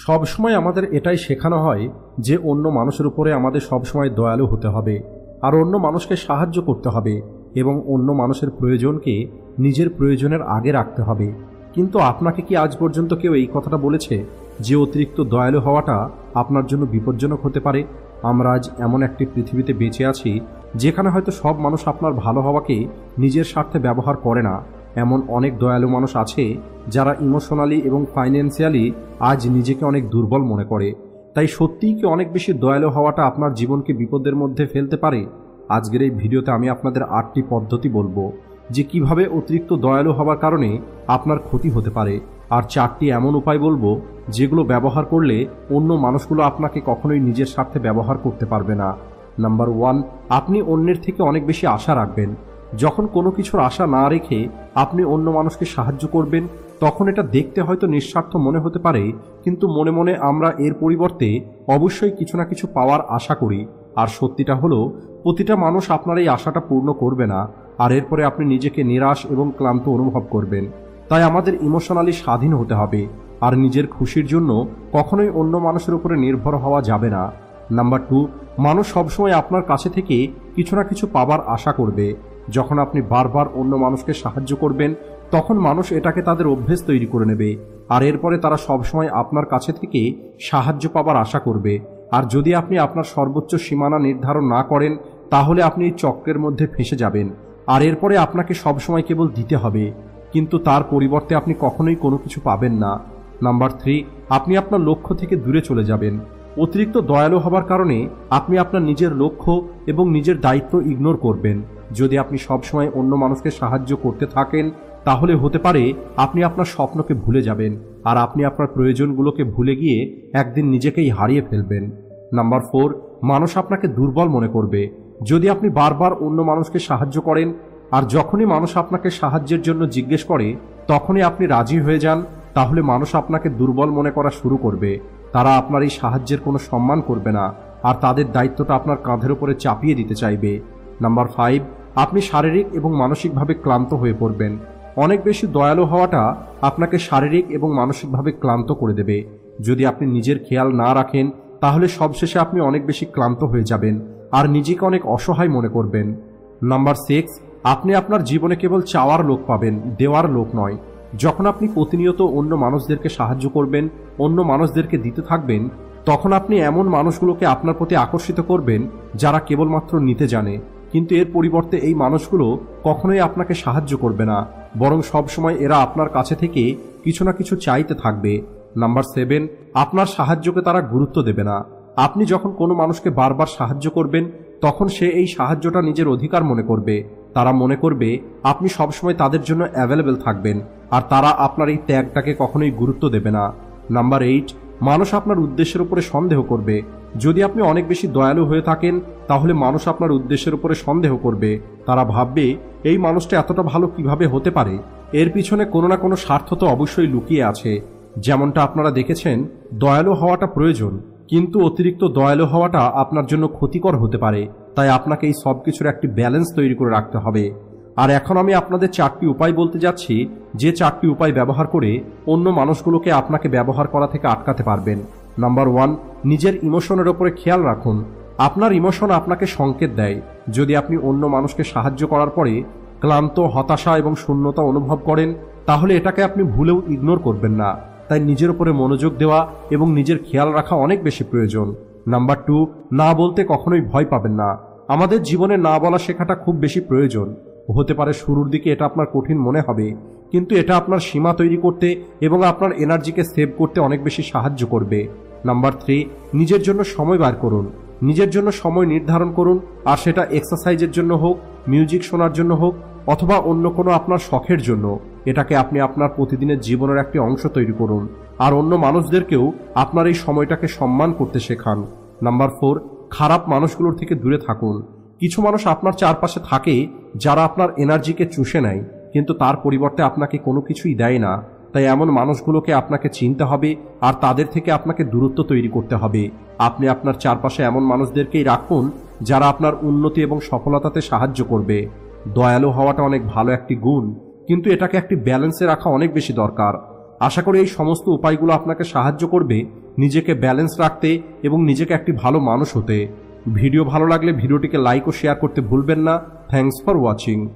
সবসময় আমাদের এটাই শেখানো হয় যে অন্য মানুষের উপরে আমাদের সবসময় দয়ালু হতে হবে আর অন্য মানুষকে সাহায্য করতে হবে এবং অন্য মানুষের প্রয়োজনকে নিজের প্রয়োজনের আগে রাখতে হবে। কিন্তু আপনাকে কি আজ পর্যন্ত কেউ এই কথাটা বলেছে যে অতিরিক্ত দয়ালু হওয়াটা আপনার জন্য বিপজ্জনক হতে পারে? আমরা আজ এমন একটি পৃথিবীতে বেঁচে আছি যেখানে হয়তো সব মানুষ আপনার ভালো হওয়াকে নিজের স্বার্থে ব্যবহার করে না। এমন অনেক দয়ালু মানুষ আছে যারা ইমোশনালি এবং ফাইন্যান্সিয়ালি আজ নিজেকে অনেক দুর্বল মনে করে। তাই সত্যিই কি অনেক বেশি দয়ালু হওয়াটা আপনার জীবনকে বিপদের মধ্যে ফেলতে পারে? আজকের এই ভিডিওতে আমি আপনাদের 8টি পদ্ধতি বলবো যে কিভাবে অতিরিক্ত দয়ালু হওয়ার কারণে আপনার ক্ষতি হতে পারে, আর 4টি এমন উপায় বলবো যেগুলো ব্যবহার করলে অন্য মানুষগুলো আপনাকে কখনোই নিজের স্বার্থে ব্যবহার করতে পারবে না। নাম্বার 1, আপনি অন্যের থেকে অনেক বেশি আশা রাখবেন। যখন কোনো কিছুর আশা না রেখে আপনি অন্য মানুষকে সাহায্য করবেন তখন এটা দেখতে হয়তো নিঃস্বার্থ মনে হতে পারে, কিন্তু মনে মনে আমরা এর পরিবর্তে অবশ্যই কিছু না কিছু পাওয়ার আশা করি। আর সত্যিটা হলো প্রতিটা মানুষ আপনার এই আশাটা পূর্ণ করবে না, আর এরপরে আপনি নিজেকে নিরাশ এবং ক্লান্ত অনুভব করবেন। তাই আমাদের ইমোশনালি স্বাধীন হতে হবে আর নিজের খুশির জন্য কখনোই অন্য মানুষের উপরে নির্ভর হওয়া যাবে না। নাম্বার 2, মানুষ সবসময় আপনার কাছে থেকে কিছু না কিছু পাবার আশা করবে। যখন আপনি বারবার অন্য মানুষকে সাহায্য করবেন তখন মানুষ এটাকে তাদের অভ্যেস তৈরি করে নেবে, আর এরপরে তারা সবসময় আপনার কাছে থেকে সাহায্য পাবার আশা করবে। আর যদি আপনি আপনার সর্বোচ্চ সীমানা নির্ধারণ না করেন তাহলে আপনি এই চক্রের মধ্যে ফেঁসে যাবেন, আর এরপরে আপনাকে সবসময় কেবল দিতে হবে, কিন্তু তার পরিবর্তে আপনি কখনোই কোনো কিছু পাবেন না। নাম্বার 3, আপনি আপনার লক্ষ্য থেকে দূরে চলে যাবেন। অতিরিক্ত দয়ালু হবার কারণে আপনি আপনার নিজের লক্ষ্য এবং নিজের দায়িত্ব ইগনোর করবেন। যদি আপনি সবসময় অন্য মানুষকে সাহায্য করতে থাকেন তাহলে হতে পারে আপনি আপনার স্বপ্নকে ভুলে যাবেন, আর আপনি আপনার প্রয়োজনগুলোকে ভুলে গিয়ে একদিন নিজেকেই হারিয়ে ফেলবেন। নাম্বার 4, মানুষ আপনাকে দুর্বল মনে করবে। যদি আপনি বারবার অন্য মানুষকে সাহায্য করেন আর যখনই মানুষ আপনাকে সাহায্যের জন্য জিজ্ঞেস করে তখনই আপনি রাজি হয়ে যান, তাহলে মানুষ আপনাকে দুর্বল মনে করা শুরু করবে। তারা আপনার এই সাহায্যের কোনো সম্মান করবে না আর তাদের দায়িত্বটা আপনার কাঁধের উপরে চাপিয়ে দিতে চাইবে। নাম্বার 5, আপনি শারীরিক এবং মানসিকভাবে ক্লান্ত হয়ে পড়বেন। অনেক বেশি দয়ালু হওয়াটা আপনাকে শারীরিক এবং মানসিকভাবে ক্লান্ত করে দেবে। যদি আপনি নিজের খেয়াল না রাখেন তাহলে সবশেষে আপনি অনেক বেশি ক্লান্ত হয়ে যাবেন আর নিজেকে অনেক অসহায় মনে করবেন। নাম্বার 6, আপনি আপনার জীবনে কেবল চাওয়ার লোক পাবেন, দেওয়ার লোক নয়। যখন আপনি প্রতিনিয়ত অন্য মানুষদেরকে সাহায্য করবেন, অন্য মানুষদেরকে দিতে থাকবেন, তখন আপনি এমন মানুষগুলোকে আপনার প্রতি আকর্ষিত করবেন যারা কেবলমাত্র নিতে জানে, কিন্তু এর পরিবর্তে এই মানুষগুলো কখনোই আপনাকে সাহায্য করবে না, বরং সবসময় এরা আপনার কাছে থেকে কিছু না কিছু চাইতে থাকবে। নাম্বার 7, আপনার সাহায্যকে তারা গুরুত্ব দেবে না। আপনি যখন কোনো মানুষকে বারবার সাহায্য করবেন তখন সে এই সাহায্যটা নিজের অধিকার মনে করবে। তারা মনে করবে আপনি সবসময় তাদের জন্য অ্যাভেলেবেল থাকবেন, আর তারা আপনার এই ত্যাগটাকে কখনোই গুরুত্ব দেবে না। নাম্বার 8, মানুষ আপনার উদ্দেশ্যের উপরে সন্দেহ করবে। যদি আপনি অনেক বেশি দয়ালু হয়ে থাকেন তাহলে মানুষ আপনার উদ্দেশ্যের উপরে সন্দেহ করবে। তারা ভাববে এই মানুষটা এতটা ভালো কিভাবে হতে পারে, এর পিছনে কোনো না কোনো স্বার্থ তো অবশ্যই লুকিয়ে আছে। যেমনটা আপনারা দেখেছেন, দয়ালু হওয়াটা প্রয়োজন, কিন্তু অতিরিক্ত দয়ালু হওয়াটা আপনার জন্য ক্ষতিকর হতে পারে। তাই আপনাকে এই সব কিছুর একটি ব্যালেন্স তৈরি করে রাখতে হবে। আর এখন আমি আপনাদের 4টি উপায় বলতে যাচ্ছি যে 4টি উপায় ব্যবহার করে অন্য মানুষগুলোকে আপনাকে ব্যবহার করা থেকে আটকাতে পারবেন। নাম্বার 1, নিজের ইমোশনের উপরে খেয়াল রাখুন। আপনার ইমোশন আপনাকে সংকেত দেয়। যদি আপনি অন্য মানুষকে সাহায্য করার পরে ক্লান্ত, হতাশা এবং শূন্যতা অনুভব করেন তাহলে এটাকে আপনি ভুলেও ইগনোর করবেন না। তাই নিজের উপরে মনোযোগ দেওয়া এবং নিজের খেয়াল রাখা অনেক বেশি প্রয়োজন। নাম্বার 2, না বলতে কখনোই ভয় পাবেন না। আমাদের জীবনে না বলা শেখাটা খুব বেশি প্রয়োজন। হতে পারে শুরুর দিকে এটা আপনার কঠিন মনে হবে, কিন্তু এটা আপনার সীমা তৈরি করতে এবং আপনার এনার্জিকে সেভ করতে অনেক বেশি সাহায্য করবে। নাম্বার 3, নিজের জন্য সময় বার করুন। নিজের জন্য সময় নির্ধারণ করুন, আর সেটা এক্সারসাইজের জন্য হোক, মিউজিক শোনার জন্য হোক, অথবা অন্য কোনো আপনার শখের জন্য। এটাকে আপনি আপনার প্রতিদিনের জীবনের একটি অংশ তৈরি করুন, আর অন্য মানুষদেরকেও আপনার এই সময়টাকে সম্মান করতে শেখান। নাম্বার 4, খারাপ মানুষগুলোর থেকে দূরে থাকুন। কিছু মানুষ আপনার চারপাশে থাকে যারা আপনার এনার্জিকে চুষে নেয়, কিন্তু তার পরিবর্তে আপনাকে কোনো কিছুই দেয় না। তাই এমন মানুষগুলোকে আপনাকে চিনতে হবে আর তাদের থেকে আপনাকে দূরত্ব তৈরি করতে হবে। আপনি আপনার চারপাশে এমন মানুষদেরকেই রাখুন যারা আপনার উন্নতি এবং সফলতাতে সাহায্য করবে। দয়ালু হওয়াটা অনেক ভালো একটি গুণ, কিন্তু এটাকে একটি ব্যালেন্সে রাখা অনেক বেশি দরকার। আশা করি এই সমস্ত উপায়গুলো আপনাকে সাহায্য করবে নিজেকে ব্যালেন্স রাখতে এবং নিজেকে একটি ভালো মানুষ হতে। ভিডিও ভালো লাগলে ভিডিওটিকে লাইক ও শেয়ার করতে ভুলবেন না। Thanks for watching.